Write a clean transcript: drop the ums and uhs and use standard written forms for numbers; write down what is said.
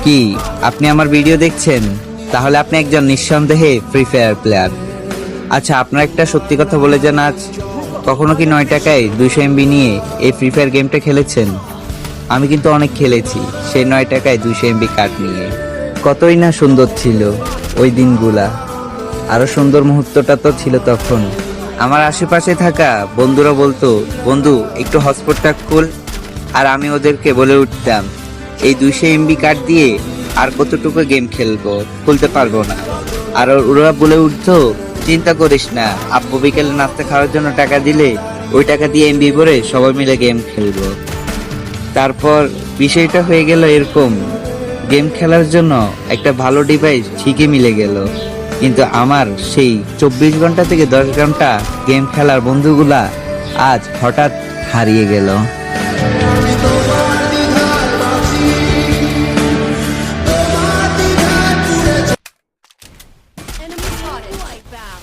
কি আপনি আমার ভিডিও দেখছেন? তাহলে আপনি একজন নিঃসন্দেহে ফ্রি ফায়ার প্লেয়ার। আচ্ছা, আপনার একটা সত্যি কথা বলে যান, আজ কখনো কি 9 টাকায় 200 MB নিয়ে এই ফ্রি ফায়ার গেমটা খেলেছেন? আমি কিন্তু অনেক খেলেছি সেই 9 টাকায় 200 MB কার্ড নিয়ে। কতই না সুন্দর ছিল ওই দিনগুলা। আরো সুন্দর মুহূর্তটা তো ছিল তখন। আমার আশেপাশে থাকা বন্ধুরা বলতো, বন্ধু একটু হটস্পটটা খুল, আর আমি ওদেরকে বলে উঠতাম, এই 200 MB কার্ড দিয়ে আর কতটুকু গেম খেলবো, খুলতে পারবো না। আর ওরা বলে উঠতো, চিন্তা করিস না, আব্বু বিকেলে নাস্তা খাওয়ার জন্য টাকা দিলে ওই টাকা দিয়ে এমবি ভরে সবাই মিলে গেম খেলবো। তারপর বিষয়টা হয়ে গেল এরকম, গেম খেলার জন্য একটা ভালো ডিভাইস ঠিকই মিলে গেল, কিন্তু আমার সেই 24 ঘন্টা থেকে 10 ঘন্টা গেম খেলার বন্ধুগুলা আজ হঠাৎ হারিয়ে গেল। Enemy spotted. Like that.